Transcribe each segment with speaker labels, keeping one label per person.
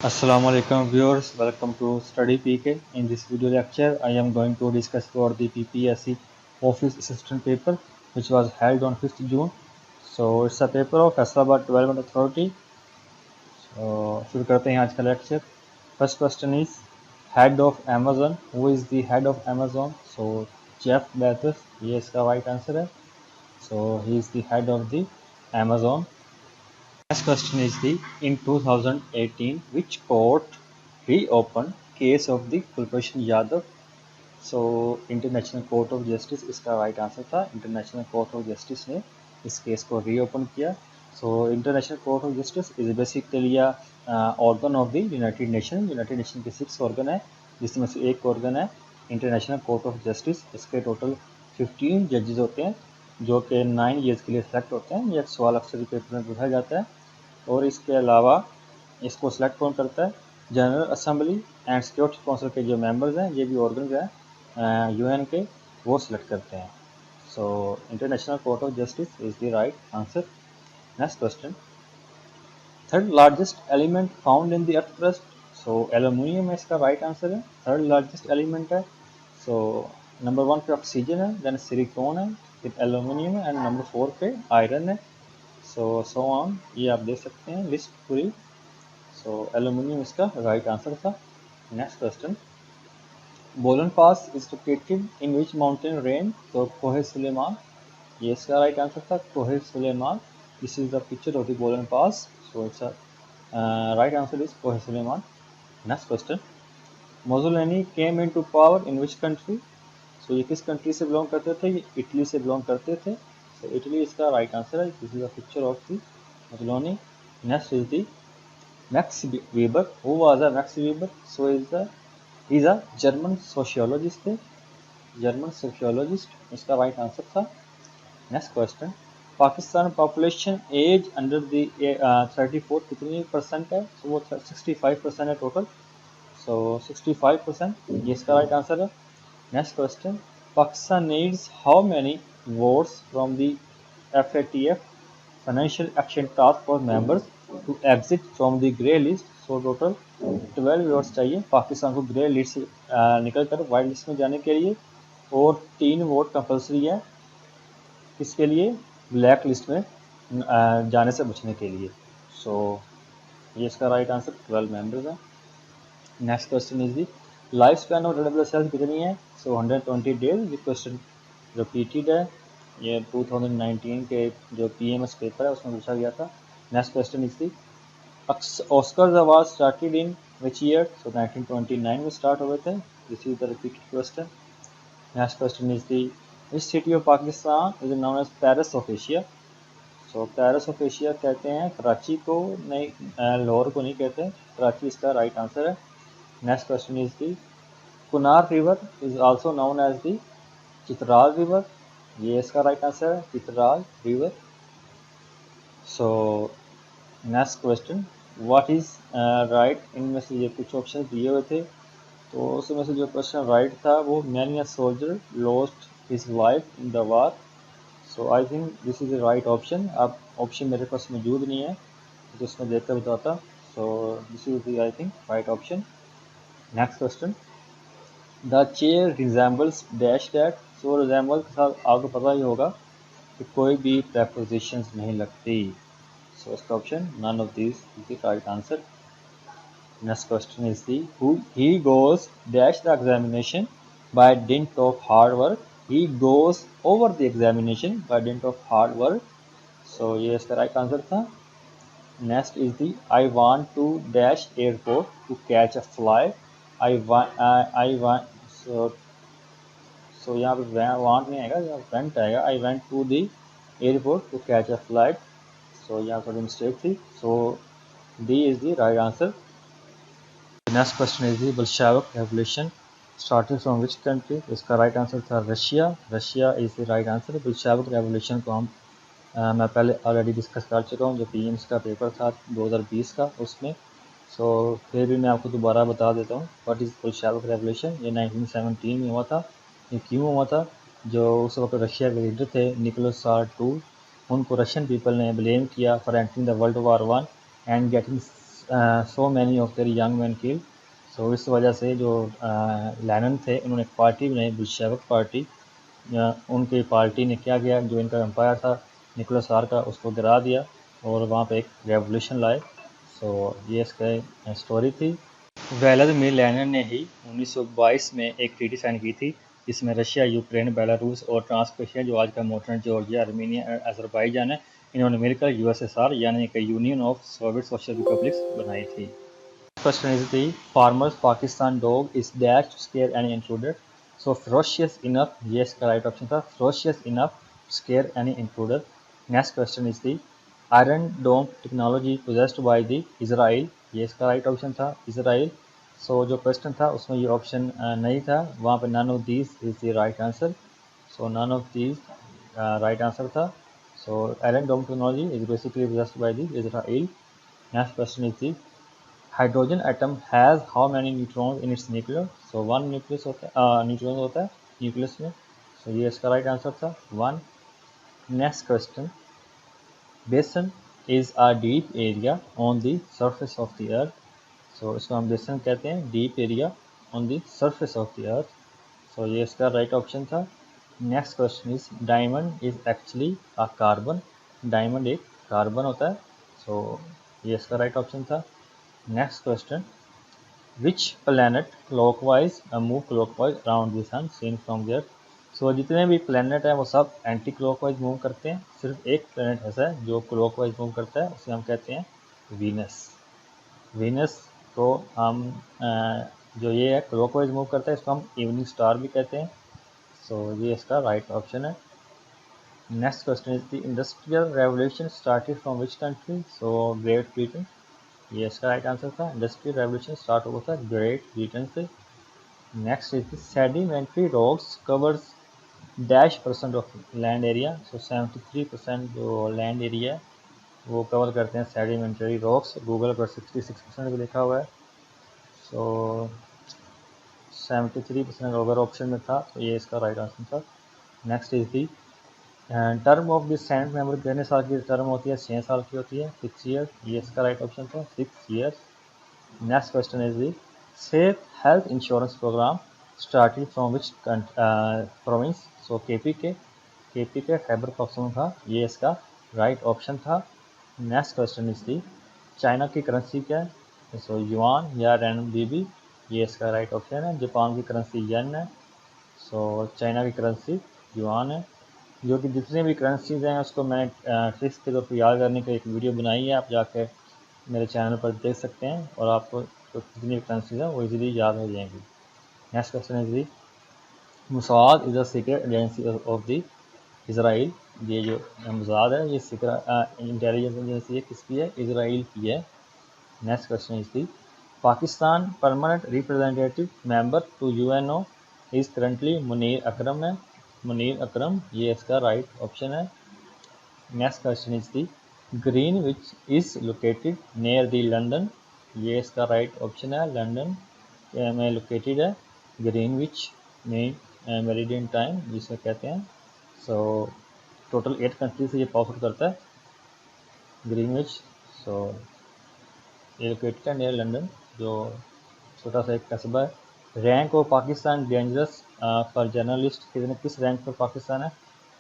Speaker 1: Assalamu alaikum viewers, welcome to Study PK. In this video lecture, I am going to discuss about the PPSC Office Assistant paper which was held on 5th June. So it's a paper of Faisalabad Development Authority. So शुरू करते हैं आज का lecture. First question is head of Amazon. Who is the head of Amazon? So Jeff Bezos. ये इसका right answer है. So he is the head of the Amazon. Next question is in 2018 which court reopened case of the Kulbhushan Yadav? So international court of justice इसका right answer था. International court of justice ने इस case को reopen किया. So international court of justice is basically organ of the united nation. United nation के 6 organ है जिसमें से एक ऑर्गन है इंटरनेशनल कोर्ट ऑफ जस्टिस. इसके टोटल 15 जजेस होते हैं जो कि 9 ईयर्स के लिए सेलेक्ट होते हैं. यह सवाल अक्सर पेपर में पूछा जाता है. और इसके अलावा इसको सिलेक्ट कौन करता है? General assembly and security council के जो मेंबर्स हैं, ये भी ऑर्गन हैं यूएन के, वो सिलेक्ट करते हैं. So international court of justice is the right answer. Next question, third largest element found in the earth crust. So aluminium इसका राइट आंसर है. थर्ड लार्जेस्ट एलिमेंट है. सो नंबर 1 पे oxygen है, then silicon है, फिर aluminium है, and number 4 पे iron है. सो ऑन, ये आप देख सकते हैं लिस्ट पूरी. सो एल्यूमिनियम इसका राइट आंसर था. Next question, Bolan pass is located in which mountain range. तो कोहे सुलेमान, ये इसका राइट आंसर था. Kohe Suleman, this is the picture of the Bolan pass. So it's right answer is Kohe Suleman. Next question, Mussolini came into power in which country. So ये किस country से belong करते थे? ये इटली से बिलोंग करते थे. सो इटली इसका राइट आंसर है. This is the picture of the Mussolini. Next is the Max Weber. Who was Max Weber? So is a German sociologist थे, जर्मन सोशियोलॉजिस्ट. इसका राइट आंसर था. Next question, Pakistan population age under the 34 कितनी percent है? सो वो 65% है total. सो 65%, ये इसका right answer है. Next question, Pakistan needs how many votes from the FATF financial action task force members to exit from the grey list. So total 12 votes चाहिए पाकिस्तान को grey list से निकल कर वाइट लिस्ट में जाने के लिए, और 3 वोट कंपलसरी है इसके लिए ब्लैक लिस्ट में जाने से बचने के लिए. सो ये इसका राइट आंसर 12 मेंबर्स है. Next question is the life span of red blood cells कितनी है? सो 120 डेज. ये क्वेश्चन रिपीटेड है, ये 2019 के जो PMS पेपर है उसमें पूछा गया था. Next question is the Oscars award started in which year. So 1929 में स्टार्ट हुए थे. This is the repeated question. Next question is the which city of Pakistan is known as Paris of Asia. So Paris of Asia कहते हैं कराची को, नहीं लाहौर को नहीं कहते. कराची इसका राइट आंसर है. Next question is the Kunar river is also known as the Chitral river. ये इसका राइट आंसर है, Chitral river. So next question, what is right. इनमें से ये कुछ ऑप्शन दिए हुए थे, तो उसमें से जो क्वेश्चन राइट था वो many a soldier lost his life in the war. So I think this is the right option. अब ऑप्शन मेरे पास मौजूद नहीं है तो उसमें देखकर बताता. So this is the I think right option. Next question, the chair resembles dash that. So resemble के साथ आपको पता ही होगा कि कोई भी प्रेपोजिशंस नहीं लगती. सो इसका option none of this is the right answer. Next question is the he goes dash the examination by dint of hard work. He goes over the examination by dint of hard work. So ये इसका right answer था. Next is the I want to dash airport to catch a flight. I want so यहाँ पे want नहीं आएगा, यहाँ went आएगा. I went to the airport to catch a flight. So यहाँ थोड़ी मिस्टेक थी. So D is the right answer. The next question is the Bolshevik revolution started from which country. इसका राइट आंसर था Russia. Russia is the right answer. Bolshevik revolution को हम मैं पहले already discuss कर चुका हूँ जो PMS का पेपर था 2020 का उसमें. सो फिर भी मैं आपको दोबारा बता देता हूँ व्हाट इज़ बोल्शेविक रेवोल्यूशन. ये 1917 में हुआ था. ये क्यों हुआ था? जो उस वक्त रशिया के लीडर थे निकोलस II, उनको रशियन पीपल ने ब्लेम किया for entering the World War I and getting so many of their young man kill. So इस वजह से जो लेनिन थे उन्होंने एक पार्टी बनाई, बुल्शेविक पार्टी। उनकी पार्टी ने क्या किया, जो इनका एम्पायर था निकोलस सार का, उसको गिरा दिया और वहाँ पे एक रेवोल्यूशन लाए। सो ये इसका स्टोरी थी। व्लादिमीर लेनिन ने ही 1922 में एक ट्रीटी साइन की थी, जिसमें रशिया, यूक्रेन, बेलारूस और ट्रांसकेशिया, जो आज का मॉडर्न जॉर्जिया, आर्मीनिया और अजरबैजान है, इन्होंने मिलकर यूएसएसआर यानी कि union of Soviet social republics बनाई थी। Question is the farmer's Pakistan dog is dash to scare any intruder. So ferocious enough, yes, correct option था, ferocious enough to scare any intruder. Next question is the Iron Dome technology possessed by the Israel. yes, correct option था, Israel. So जो question था उसमें ये option नहीं था, वहाँ पे none of these is the right answer. So none of these right answer था. So Iron Dome technology is basically possessed by the Israel. Next question is the hydrogen atom has how many neutrons in its nuclear. So one nucleus होता है, neutron होता है nucleus में। So ये इसका right answer था, one. Next question, basin is a deep area on the surface of the earth. So इसको हम बेसन कहते हैं, deep area on the surface of the earth. So ये इसका राइट ऑप्शन था। Next question is diamond is actually a carbon. Diamond एक carbon होता है। सो ये इसका राइट ऑप्शन था। Next question, which planet clockwise move clockwise around the sun scene from the earth. So जितने भी प्लैनेट हैं वो सब एंटी क्लॉकवाइज मूव करते हैं, सिर्फ एक प्लैनेट ऐसा है जो क्लॉकवाइज मूव करता है, उसे हम कहते हैं वीनस। वीनस को हम जो ये है क्लॉकवाइज मूव करता है, इसको हम इवनिंग स्टार भी कहते हैं। सो ये इसका राइट ऑप्शन है। Next question is the industrial revolution started from which country. So Great Britain, ये इसका राइट आंसर था। इंडस्ट्रियल रेवोल्यूशन स्टार्ट हुआ था ग्रेट ब्रिटेन से। Next is sedimentary rocks covers dash percent of land area. So 73% जो land area है वो cover करते हैं सेडिमेंट्री रॉक्स। गूगल पर 66% भी लिखा हुआ है। सो 73% अगर ऑप्शन में था तो ये इसका राइट आंसर था। Next is the term of the senate member कितने साल की टर्म होती है, 6 साल की होती है, 6 ईयर। ये इसका राइट ऑप्शन था, 6 years. Next question is the safe health insurance program started from which province. So KP के खैबर पख्तूनख्वा, ये इसका राइट ऑप्शन था। Next question is the China की करेंसी क्या है। सो युआन या रेनबीबी, ये इसका राइट ऑप्शन है। जापान की करेंसी येन है। सो चाइना की करेंसी युआन है। जो कि जितने भी करेंसीज हैं उसको मैंने ट्रिक्स के तौर पर याद करने की एक वीडियो बनाई है, आप जाकर मेरे चैनल पर देख सकते हैं और आपको तो जितनी भी करेंसीज हैं वो इजीली याद हो जाएंगी। Next question is the Mossad is a secret agency of the Israel. ये जो मोसाद है ये सीक्रेट इंटेलिजेंस एजेंसी है, किसकी है, इसराइल की है। Next question is the Pakistan permanent representative member to UNO is currently Munir Akram है। मुनीर अकरम, ये इसका राइट ऑप्शन है। Next question is the Greenwich is located near the London. ये इसका राइट ऑप्शन है, लंदन में लोकेटेड है ग्रीन विच में मेरिडियन टाइम जिसे कहते हैं। सो टोटल 8 कंट्री से ये पास आउट करता है ग्रीन विच। सो ये लोकेटेड है नियर लंदन, जो छोटा सा एक कस्बा है। Rank of Pakistan dangerous for journalist, किस रैंक पर पाकिस्तान है।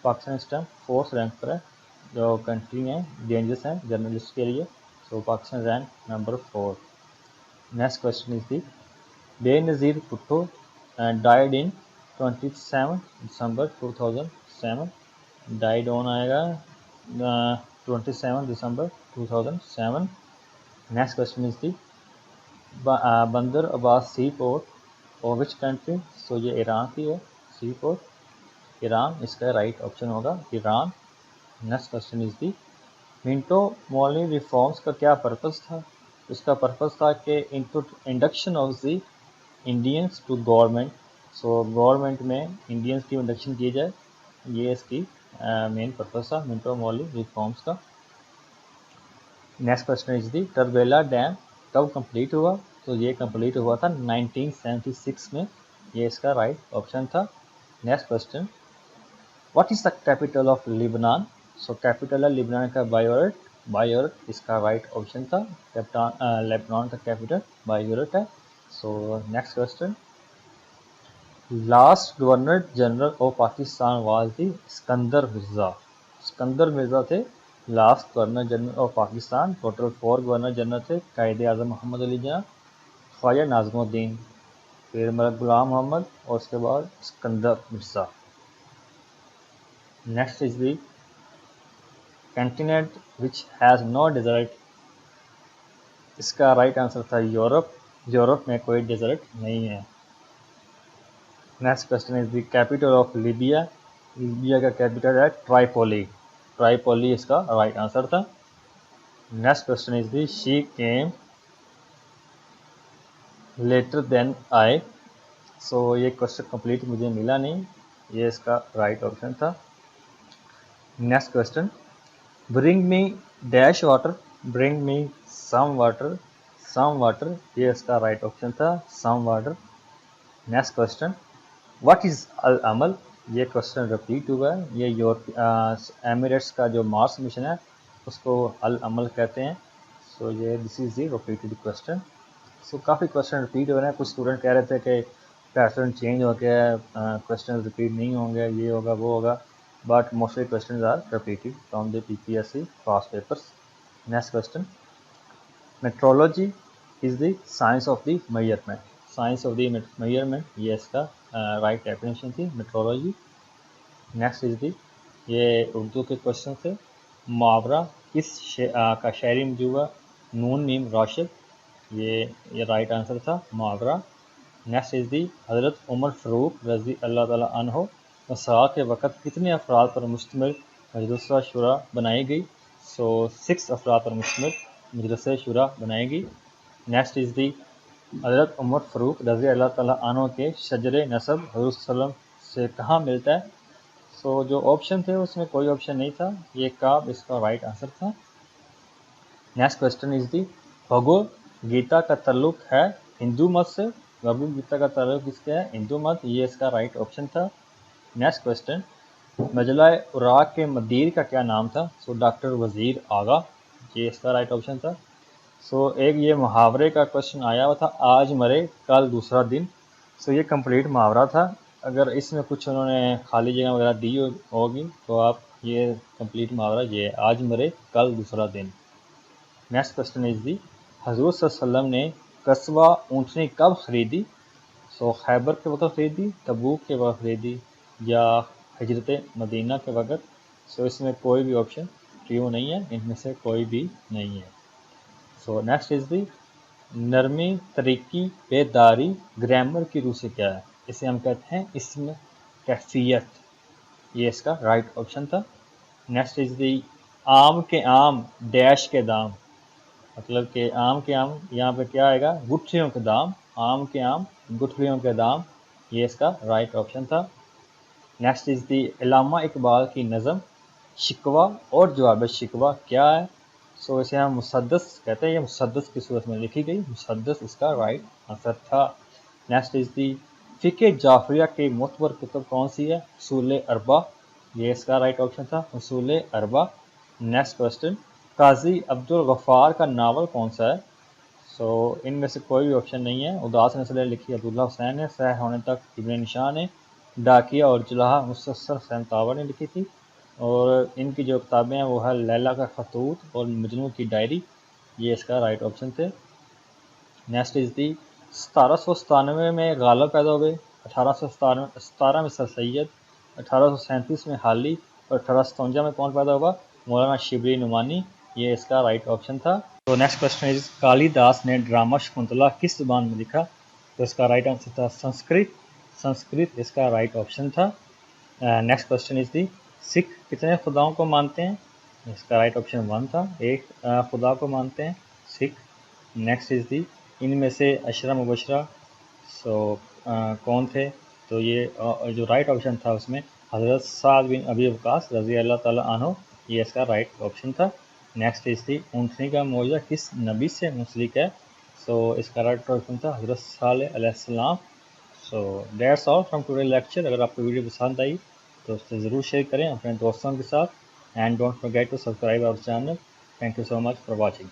Speaker 1: पाकिस्तान इस टाइम 4th रैंक पर है, जो कंट्री हैं डेंजरस हैं जर्नलिस्ट के लिए। So Pakistan rank number 4। Next question is the Benazir Bhutto died in 27 December 2007। Died on आएगा 27 December 2007। Next question is the Bandar Abbas C port और विच कंट्री। सो ये ईरान की है सी पोर्ट, ईरान, इसका राइट ऑप्शन होगा Iran. Next question is the Minto Morley reforms का क्या purpose था। इसका पर्पस था कि induction of the Indians to government. So government में इंडियंस की इंडक्शन की जाए, ये इसकी मेन पर्पस था मिंटो मॉर्ली रिफॉर्म्स का। Next question is the Tarbela dam कब कंप्लीट हुआ। तो ये कंप्लीट हुआ था 1976 में, ये इसका राइट ऑप्शन था। Next question, what is the capital of Lebanon. So capital है लिबनान का बेरूत। बायरूट इसका राइट ऑप्शन था। लेबनान का कैपिटल बायरूट है। So next question, last governor general of Pakistan was the Sikandar Mirza. Sikandar Mirza थे last governor general of Pakistan. Total 4 governor general थे, कायदे आज़म मोहम्मद अली जिन्ना, ख्वाजा नाज़मुद्दीन, फिर मलिक गुलाम मोहम्मद और उसके बाद Sikandar Mirza. Next is the continent which has no desert. इसका राइट आंसर था यूरोप। यूरोप में कोई डेजर्ट नहीं है। Next question is the capital of Libya. Libya का कैपिटल है ट्राइपोली। ट्राइपोली इसका राइट आंसर था। Next question is the she came later than I. So ये क्वेश्चन कंप्लीट मुझे मिला नहीं, ये इसका राइट ऑप्शन था। Next question, bring me dash water, bring me some water, some water, ये इसका राइट ऑप्शन था, some water. Next question, what is अल अमल। ये क्वेश्चन रिपीट हुआ है। ये एमिरेट्स का जो मार्स मिशन है उसको अल अमल कहते हैं। सो ये this is the repeated question. So काफ़ी क्वेश्चन रिपीट हो रहे हैं। कुछ स्टूडेंट कह रहे थे कि पैटर्न चेंज हो गया है, क्वेश्चन रिपीट नहीं होंगे, ये होगा वो होगा, but mostly question are repeated from the PPSC past papers. Next question, metrology is the science of the measurement, science of the measurement, ये इसका राइट डेफिनेशन थी मेट्रोलॉजी। नेक्स्ट इज दी, ये उर्दू के क्वेश्चन थे। मुहावरा किस का शायरी मजूबा नून मीम राशिद, ये राइट आंसर था मुहावरा। नेक्स्ट इज दी, हज़रत उमर फ़ारूक रज़ी अल्लाह ताला अन्हो वसा के वक़्त कितने अफराद पर मुश्तमिल मजलिस शुरा बनाई गई। सो 6 अफराद पर मुश्तमिल मजलिस शुरा बनाई गई। नेक्स्ट इज दी, हज़रत उमर फ़ारूक रज़ी अल्लाह ताला अन्हो के शजर नसब हुज़ूर सल्लल्लाहु अलैहि वसल्लम से कहाँ मिलता है। सो जो ऑप्शन थे उसमें कोई ऑप्शन नहीं था, ये काब इसका राइट आंसर था। Next question is the, Bhagavad Gita का ताल्लुक है हिंदू मत से, भगवद गीता का ताल्लुक किसका है, हिंदू मत, ये इसका राइट ऑप्शन था। नेक्स्ट क्वेश्चन, मजला उराक के मदीर का क्या नाम था। सो डॉक्टर वज़ीर आगा, ये इसका राइट ऑप्शन था। सो एक ये मुहावरे का क्वेश्चन आया हुआ था, आज मरे कल दूसरा दिन। सो ये कंप्लीट मुहावरा था। अगर इसमें कुछ उन्होंने खाली जगह वगैरह दी होगी तो आप ये कंप्लीट मुहावरा, ये आज मरे कल दूसरा दिन। नेक्स्ट क्वेश्चन इज दी, हज़रत सल्लल्लाहु अलैहि वसल्लम ने कस्बा ऊँटनी कब ख़रीदी। सो खैबर के वक्त ख़रीदी, तबूक के वक्त ख़रीदी, या हिजरत मदीना के वक्त। सो इसमें कोई भी ऑप्शन ट्रू नहीं है, इनमें से कोई भी नहीं है। सो नेक्स्ट इज दी, नरमी तरीकी बेदारी ग्रामर की रूह से क्या है। इसे हम कहते हैं इसमें कैफियत, ये इसका राइट ऑप्शन था। नेक्स्ट इज दी, आम के आम डैश के दाम, मतलब कि आम के आम यहाँ पे क्या आएगा, गुठलियों के दाम, आम के आम गुठलियों के दाम, ये इसका राइट ऑप्शन था। नेक्स्ट इज दी, अल्लामा इकबाल की नज़म शिकवा और जवाब शिकवा क्या है। सो इसे हम मुसद्दस कहते हैं, ये मुसद्दस की सूरत में लिखी गई, मुसद्दस इसका राइट आंसर था। नेक्स्ट इज दी, फ़िक़्ह जाफ़रिया की मुतबर कुतुब कौन सी है, उसूल अरबा, ये इसका राइट ऑप्शन था, उसूल अरबा। नेक्स्ट क्वेश्चन, काजी अब्दुल गफ़ार का नावल कौन सा है। सो इनमें से कोई भी ऑप्शन नहीं है। उदास नस्लें लिखी अब्दुल्ला हुसैन ने, सह होने तक इब्न निशान ने, डाकिया और जुलाहा मुसस्सर हुसैन तावर ने लिखी थी, और इनकी जो किताबें हैं वो है लैला का खतूत और मजनू की डायरी, ये इसका राइट ऑप्शन थे। नेक्स्ट इज दी, 1797 में गालिब पैदा हुए, 1817 में सर सैयद, 1837 में हाली और 1857 में कौन पैदा हुआ, मौलाना शिबली नुमानी, ये इसका राइट ऑप्शन था। तो नेक्स्ट क्वेश्चन इज, कालिदास ने ड्रामा शकुंतला किस ज़बान में लिखा। तो इसका राइट आंसर था संस्कृत, संस्कृत इसका राइट ऑप्शन था। नेक्स्ट क्वेश्चन इज दी, सिख कितने खुदाओं को मानते हैं। इसका राइट ऑप्शन 1 था, एक खुदा को मानते हैं सिख। नेक्स्ट इज दी, इनमें से अशरा मुबशरा कौन थे। तो ये जो राइट ऑप्शन था उसमें हज़रत साद बिन अबी वक़ास रज़ी अल्लाह ताला अन्हु, ये इसका राइट ऑप्शन था। नेक्स्ट इज दी, ऊँटनी का मौजा किस नबी से मुंसलिक है। सो इसका राइट ऑप्शन था हज़रत सालेह अलैहिस्सलाम। So that's all from today lecture. अगर आपको वीडियो पसंद आई तो उससे ज़रूर शेयर करें अपने दोस्तों के साथ, and don't forget to subscribe our channel. Thank you so much for watching.